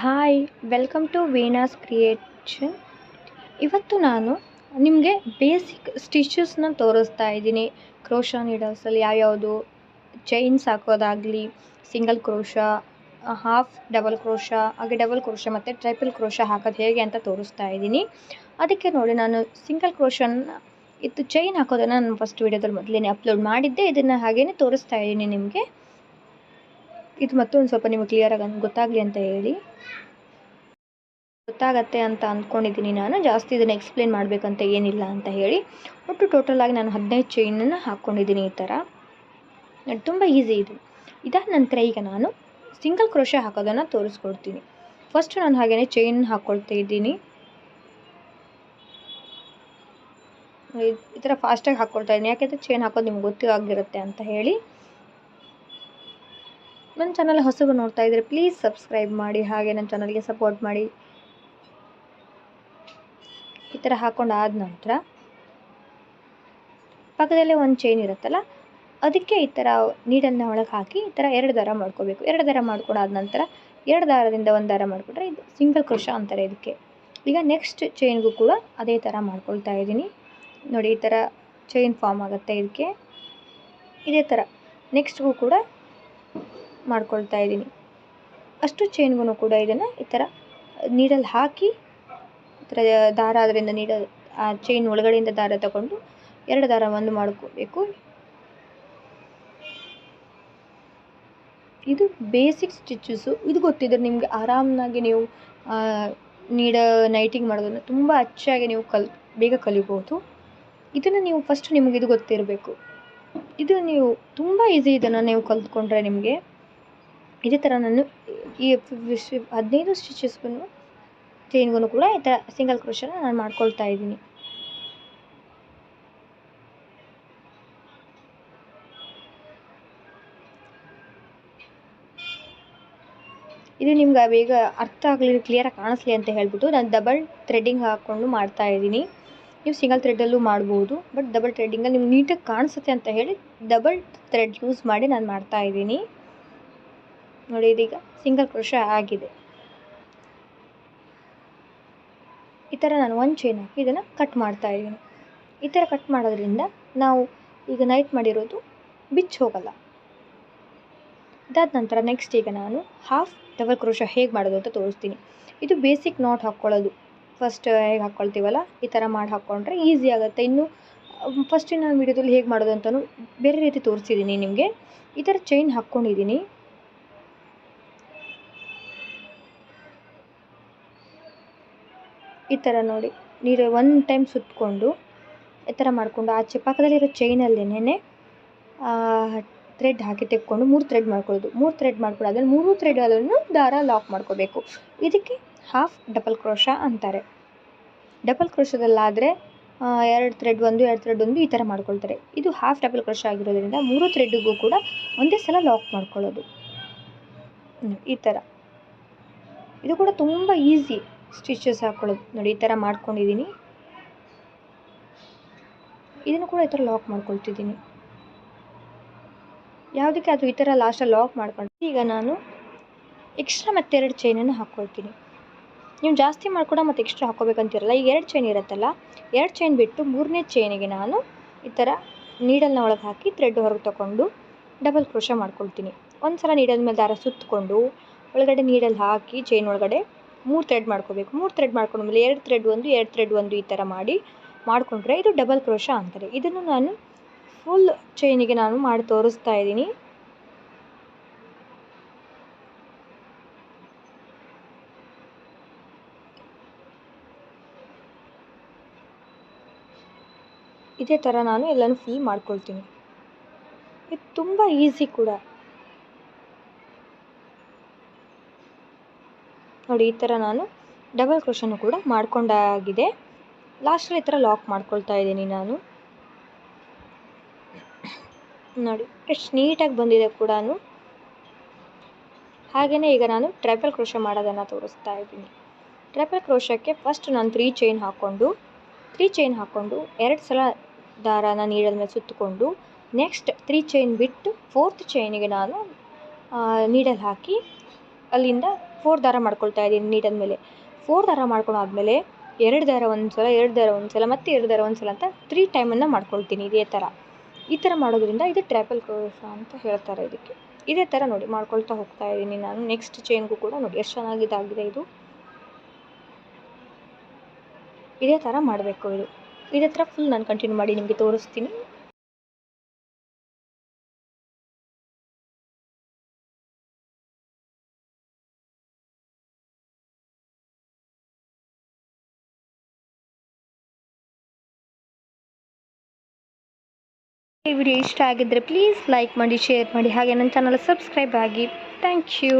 Hi welcome to Veena's creation. ಇವತ್ತು ನಾನು ನಿಮಗೆ ಬೇಸಿಕ್ ಸ್ಟಿಚಸ್ನ ತೋರಿಸ್ತಾ ಇದ್ದೀನಿ. ಕ್ರೋಶಾ ನೀಡಲ್ಸಲ್ಲಿ ಯಾವ್ಯಾವುದು ಚೈನ್ಸ್ ಹಾಕೋದಾಗಲಿ, single crochet, half double crochet, ಹಾಗೆ ಡಬಲ್ ಕ್ರೋಶಾ ಮತ್ತು ಟ್ರಿಪಲ್ ಕ್ರೋಶಾ ಹಾಕೋದು ಹೇಗೆ ಅಂತ ತೋರಿಸ್ತಾ ಇದ್ದೀನಿ. ಅದಕ್ಕೆ ನೋಡಿ, ನಾನು ಸಿಂಗಲ್ ಕ್ರೋಶಾನ ಇದು ಚೈನ್ ಹಾಕೋದನ್ನು ನಾನು ಫಸ್ಟ್ ವೀಡಿಯೋದಲ್ಲಿ ಮೊದಲೇ ಅಪ್ಲೋಡ್ ಮಾಡಿದ್ದೆ. ಇದನ್ನು ಹಾಗೇ ತೋರಿಸ್ತಾ ಇದ್ದೀನಿ ನಿಮಗೆ. ಇದು ಮತ್ತೊಂದು ಸ್ವಲ್ಪ ನಿಮಗೆ ಕ್ಲಿಯರಾಗಿ ಗೊತ್ತಾಗಲಿ ಅಂತ ಹೇಳಿ, ಗೊತ್ತಾಗತ್ತೆ ಅಂತ ಅಂದ್ಕೊಂಡಿದ್ದೀನಿ. ನಾನು ಜಾಸ್ತಿ ಇದನ್ನು ಎಕ್ಸ್ಪ್ಲೇನ್ ಮಾಡಬೇಕಂತ ಏನಿಲ್ಲ ಅಂತ ಹೇಳಿ. ಒಟ್ಟು ಟೋಟಲಾಗಿ ನಾನು 15 ಚೈನನ್ನು ಹಾಕ್ಕೊಂಡಿದ್ದೀನಿ. ಈ ಥರ ತುಂಬ ಈಸಿ ಇದು. ಇದಾದ ನಂತರ ಈಗ ನಾನು ಸಿಂಗಲ್ ಕ್ರೋಶಾ ಹಾಕೋದನ್ನು ತೋರಿಸ್ಕೊಡ್ತೀನಿ. ಫಸ್ಟ್ ನಾನು ಹಾಗೆಯೇ ಚೈನ್ ಹಾಕ್ಕೊಳ್ತಾ ಇದ್ದೀನಿ. ಈ ಥರ ಫಾಸ್ಟಾಗಿ ಹಾಕ್ಕೊಳ್ತಾ ಇದ್ದೀನಿ, ಯಾಕೆಂದರೆ ಚೈನ್ ಹಾಕೋದು ನಿಮ್ಗೆ ಗೊತ್ತಾಗಿರುತ್ತೆ ಅಂತ ಹೇಳಿ. ನನ್ನ ಚಾನಲ್ ಹೊಸಬರು ನೋಡ್ತಾ ಇದ್ದರೆ ಪ್ಲೀಸ್ ಸಬ್ಸ್ಕ್ರೈಬ್ ಮಾಡಿ, ಹಾಗೆ ನನ್ನ ಚಾನಲ್ಗೆ ಸಪೋರ್ಟ್ ಮಾಡಿ. ಈ ಥರ ಹಾಕ್ಕೊಂಡಾದ ನಂತರ ಪಕ್ಕದಲ್ಲೇ ಒಂದು ಚೈನ್ ಇರುತ್ತಲ್ಲ, ಅದಕ್ಕೆ ಈ ಥರ ನೀಡಲ್ನ ಒಳಗೆ ಹಾಕಿ ಈ ಥರ 2 ದಾರ ಮಾಡ್ಕೋಬೇಕು. 2 ದಾರ ಮಾಡ್ಕೊಂಡಾದ ನಂತರ 2 ದಾರದಿಂದ 1 ದಾರ ಮಾಡಿಕೊಂಡ್ರೆ ಇದು ಸಿಂಗಲ್ ಕ್ರೋಶಾ ಅಂತಾರೆ ಇದಕ್ಕೆ. ಈಗ ನೆಕ್ಸ್ಟ್ ಚೈನ್ಗೂ ಕೂಡ ಅದೇ ಥರ ಮಾಡ್ಕೊಳ್ತಾ ಇದ್ದೀನಿ. ನೋಡಿ, ಈ ಥರ ಚೈನ್ ಫಾರ್ಮ್ ಆಗುತ್ತೆ ಇದಕ್ಕೆ. ಇದೇ ಥರ ನೆಕ್ಸ್ಟ್ಗೂ ಕೂಡ ಮಾಡ್ಕೊಳ್ತಾ ಇದ್ದೀನಿ. ಅಷ್ಟು ಚೈನ್ಗೂ ಕೂಡ ಇದನ್ನು ಈ ಥರ ನೀಡಲ್ ಹಾಕಿ ಈ ಥರ ದಾರ ಅದರಿಂದ ನೀಡಲ್ ಆ ಚೈನ್ ಒಳಗಡೆಯಿಂದ ದಾರ ತಗೊಂಡು 2 ದಾರ ಒಂದು ಮಾಡ್ಕೋಬೇಕು. ಇದು ಬೇಸಿಕ್ ಸ್ಟಿಚಸ್ಸು. ಇದು ಗೊತ್ತಿದ್ದರೆ ನಿಮಗೆ ಆರಾಮಾಗಿ ನೀವು ನೈಟಿಂಗ್ ಮಾಡೋದನ್ನು ತುಂಬ ಅಚ್ಚಾಗಿ ನೀವು ಬೇಗ ಕಲಿಬೋದು. ಇದನ್ನು ನೀವು ಫಸ್ಟ್ ನಿಮಗೆ ಇದು ಗೊತ್ತಿರಬೇಕು. ಇದು ನೀವು ತುಂಬ ಈಸಿ. ಇದನ್ನು ನೀವು ಕಲ್ತ್ಕೊಂಡ್ರೆ ನಿಮಗೆ ಇದೇ ಥರ ನಾನು ಈ 15 ಸ್ಟಿಚಸ್ಗೂ ಚೈನ್ಗೂ ಕೂಡ ಈ ಥರ ಸಿಂಗಲ್ ಕ್ರೋಶಾನ ನಾನು ಮಾಡ್ಕೊಳ್ತಾ ಇದ್ದೀನಿ. ಇದು ನಿಮ್ಗೆ ಬೇಗ ಅರ್ಥ ಆಗಲಿ, ಕ್ಲಿಯರಾಗಿ ಕಾಣಿಸ್ಲಿ ಅಂತ ಹೇಳ್ಬಿಟ್ಟು ನಾನು ಡಬಲ್ ಥ್ರೆಡ್ಡಿಂಗ್ ಹಾಕ್ಕೊಂಡು ಮಾಡ್ತಾ ಇದ್ದೀನಿ. ನೀವು ಸಿಂಗಲ್ ಥ್ರೆಡ್ಡಲ್ಲೂ ಮಾಡ್ಬೋದು, ಬಟ್ ಡಬಲ್ ಥ್ರೆಡ್ಡಿಂಗಲ್ಲಿ ನಿಮ್ಗೆ ನೀಟಾಗಿ ಕಾಣಿಸುತ್ತೆ ಅಂತ ಹೇಳಿ ಡಬಲ್ ಥ್ರೆಡ್ ಯೂಸ್ ಮಾಡಿ ನಾನು ಮಾಡ್ತಾ ಇದ್ದೀನಿ. ನೋಡಿ, ಇದೀಗ ಸಿಂಗಲ್ ಕ್ರೋಶಾ ಆಗಿದೆ. ಈ ಥರ ನಾನು ಒಂದು ಚೈನ್ ಹಾಕಿ ಇದನ್ನು ಕಟ್ ಮಾಡ್ತಾ ಇದ್ದೀನಿ. ಈ ಥರ ಕಟ್ ಮಾಡೋದ್ರಿಂದ ನಾವು ಈಗ ನೈಟ್ ಮಾಡಿರೋದು ಬಿಚ್ಚಿ ಹೋಗಲ್ಲ. ಇದಾದ ನಂತರ ನೆಕ್ಸ್ಟ್ ಈಗ ನಾನು ಹಾಫ್ ಡಬಲ್ ಕ್ರೋಶಾ ಹೇಗೆ ಮಾಡೋದು ಅಂತ ತೋರಿಸ್ತೀನಿ. ಇದು ಬೇಸಿಕ್ ನಾಟ್ ಹಾಕ್ಕೊಳ್ಳೋದು. ಫಸ್ಟ್ ಹೇಗೆ ಹಾಕ್ಕೊಳ್ತೀವಲ್ಲ, ಈ ಥರ ಮಾಡಿ ಹಾಕ್ಕೊಂಡ್ರೆ ಈಸಿ ಆಗುತ್ತೆ. ಇನ್ನು ಫಸ್ಟಿನ ವೀಡಿಯೋದಲ್ಲಿ ಹೇಗೆ ಮಾಡೋದು ಅಂತಲೂ ಬೇರೆ ರೀತಿ ತೋರಿಸಿದ್ದೀನಿ ನಿಮಗೆ. ಈ ಥರ ಚೈನ್ ಹಾಕ್ಕೊಂಡಿದ್ದೀನಿ. ಈ ಥರ ನೋಡಿ, ನೀರು 1 ಟೈಮ್ ಸುತ್ತಕೊಂಡು ಈ ಥರ ಮಾಡಿಕೊಂಡು ಆಚೆ ಪಕ್ಕದಲ್ಲಿರೋ ಚೈನಲ್ಲೇನೆ ಥ್ರೆಡ್ ಹಾಕಿ ತೆಕ್ಕೊಂಡು 3 ಥ್ರೆಡ್ ಮಾಡ್ಕೊಳ್ಳೋದು. 3 ಥ್ರೆಡ್ ಮಾಡ್ಕೊಳ್ಳೋದ್ರಲ್ಲಿ 3 ಥ್ರೆಡಲ್ಲೂ ದಾರ ಲಾಕ್ ಮಾಡ್ಕೋಬೇಕು. ಇದಕ್ಕೆ ಹಾಫ್ ಡಬಲ್ ಕ್ರೋಶಾ ಅಂತಾರೆ. ಡಬಲ್ ಕ್ರೋಶಾದಲ್ಲಾದರೆ 2 ಥ್ರೆಡ್ 1 2 ಥ್ರೆಡ್ 1 ಈ ಥರ ಮಾಡ್ಕೊಳ್ತಾರೆ. ಇದು ಹಾಫ್ ಡಬಲ್ ಕ್ರೋಶಾ ಆಗಿರೋದ್ರಿಂದ 3 ಥ್ರೆಡ್ಡಿಗೂ ಕೂಡ ಒಂದೇ ಸಲ ಲಾಕ್ ಮಾಡ್ಕೊಳ್ಳೋದು. ಈ ಥರ ಇದು ಕೂಡ ತುಂಬ ಈಸಿ ಸ್ಟಿಚಸ್ ಹಾಕ್ಕೊಳ್ಳೋದು. ನೋಡಿ, ಈ ಥರ ಮಾಡ್ಕೊಂಡಿದ್ದೀನಿ. ಇದನ್ನು ಕೂಡ ಈ ಥರ ಲಾಕ್ ಮಾಡ್ಕೊಳ್ತಿದ್ದೀನಿ. ಯಾವುದಕ್ಕೆ ಅದು ಈ ಥರ ಲಾಸ್ಟಲ್ಲಿ ಲಾಕ್ ಮಾಡ್ಕೊಂಡು ಈಗ ನಾನು ಎಕ್ಸ್ಟ್ರಾ ಮತ್ತೆ 2 ಚೈನನ್ನು ಹಾಕ್ಕೊಳ್ತೀನಿ. ನೀವು ಜಾಸ್ತಿ ಮಾಡ್ಕೊಂಡು ಮತ್ತು ಎಕ್ಸ್ಟ್ರಾ ಹಾಕ್ಕೋಬೇಕಂತಿರಲ್ಲ. ಈಗ 2 ಚೈನ್ ಇರುತ್ತಲ್ಲ, 2 ಚೈನ್ ಬಿಟ್ಟು 3ನೇ ಚೈನಿಗೆ ನಾನು ಈ ಥರ ನೀಡಲ್ನ ಒಳಗೆ ಹಾಕಿ ಥ್ರೆಡ್ ಹೊರಗೆ ತಗೊಂಡು ಡಬಲ್ ಕ್ರೋಶಾ ಮಾಡ್ಕೊಳ್ತೀನಿ. ಒಂದು ಸಲ ನೀಡಲ್ ಮೇಲೆ ದಾರ ಸುತ್ತಕೊಂಡು ಒಳಗಡೆ ನೀಡಲ್ ಹಾಕಿ ಚೈನ್ ಒಳಗಡೆ 3 ಥ್ರೆಡ್ ಮಾಡ್ಕೋಬೇಕು. 3 ಥ್ರೆಡ್ ಮಾಡ್ಕೊಂಡ್ಮೇಲೆ 2 ಥ್ರೆಡ್ 1 2 ಥ್ರೆಡ್ 1 ಈ ಥರ ಮಾಡಿಕೊಂಡ್ರೆ ಇದು ಡಬಲ್ ಕ್ರೋಶಾ ಅಂತಾರೆ. ಇದನ್ನು ನಾನು ಫುಲ್ ಚೈನಿಗೆ ನಾನು ಮಾಡಿ ತೋರಿಸ್ತಾ ಇದ್ದೀನಿ. ಇದೇ ಥರ ನಾನು ಎಲ್ಲನೂ ಫುಲ್ ಮಾಡ್ಕೊಳ್ತೀನಿ. ಇದು ತುಂಬ ಈಸಿ ಕೂಡ. ನೋಡಿ, ಈ ಥರ ನಾನು ಡಬಲ್ ಕ್ರೋಶಾನು ಕೂಡ ಮಾಡ್ಕೊಂಡಾಗಿದೆ. ಲಾಸ್ಟಲ್ಲಿ ಈ ಥರ ಲಾಕ್ ಮಾಡ್ಕೊಳ್ತಾ ಇದ್ದೀನಿ ನಾನು. ನೋಡಿ ಎಷ್ಟು ನೀಟಾಗಿ ಬಂದಿದೆ ಕೂಡ. ಹಾಗೆಯೇ ಈಗ ನಾನು ಟ್ರಿಪಲ್ ಕ್ರೋಶಾ ಮಾಡೋದನ್ನು ತೋರಿಸ್ತಾ ಇದ್ದೀನಿ. ಟ್ರಿಪಲ್ ಕ್ರೋಶಾಕ್ಕೆ ಫಸ್ಟ್ ನಾನು 3 ಚೈನ್ ಹಾಕ್ಕೊಂಡು 2 ಸಲ ದಾರಾನ ನೀಡಲ್ ಮೇಲೆ ಸುತ್ತಕೊಂಡು ನೆಕ್ಸ್ಟ್ 3 ಚೈನ್ ಬಿಟ್ಟು 4th ಚೈನಿಗೆ ನಾನು ನೀಡಲ್ ಹಾಕಿ ಅಲ್ಲಿಂದ 4 ದಾರ ಮಾಡ್ಕೊಳ್ತಾ ಇದ್ದೀನಿ ನೀಡಲ್ ಮೇಲೆ. 4 ದಾರ ಮಾಡ್ಕೊಂಡಾದ್ಮೇಲೆ 2 ದಾರ ಒಂದು ಸಲ, 2 ದಾರ ಒಂದು ಸಲ, ಮತ್ತೆ 2 ದಾರ ಒಂದು ಸಲ ಅಂತ 3 ಟೈಮನ್ನು ಮಾಡ್ಕೊಳ್ತೀನಿ ಇದೇ ಥರ. ಈ ಥರ ಮಾಡೋದ್ರಿಂದ ಇದು ಟ್ರ್ಯಾಪಲ್ ಕ್ರೋಶ ಅಂತ ಹೇಳ್ತಾರೆ ಇದಕ್ಕೆ. ಇದೇ ಥರ ನೋಡಿ ಮಾಡ್ಕೊಳ್ತಾ ಹೋಗ್ತಾ ಇದ್ದೀನಿ ನಾನು. ನೆಕ್ಸ್ಟ್ ಚೈನ್ಗೂ ಕೂಡ ನೋಡಿ ಎಷ್ಟು ಚೆನ್ನಾಗಿ ಇದಾಗಿದೆ ಇದು. ಇದೇ ಥರ ಮಾಡಬೇಕು ಇದು. ಇದೇ ಥರ ಫುಲ್ ನಾನು ಕಂಟಿನ್ಯೂ ಮಾಡಿ ನಿಮಗೆ ತೋರಿಸ್ತೀನಿ. ಈ ವಿಡಿಯೋ ಇಷ್ಟ ಆಗಿದ್ದರೆ ಪ್ಲೀಸ್ ಲೈಕ್ ಮಾಡಿ, ಶೇರ್ ಮಾಡಿ, ಹಾಗೆ ನನ್ನ ಚಾನಲ್ ಸಬ್ಸ್ಕ್ರೈಬ್ ಆಗಿ. Thank you.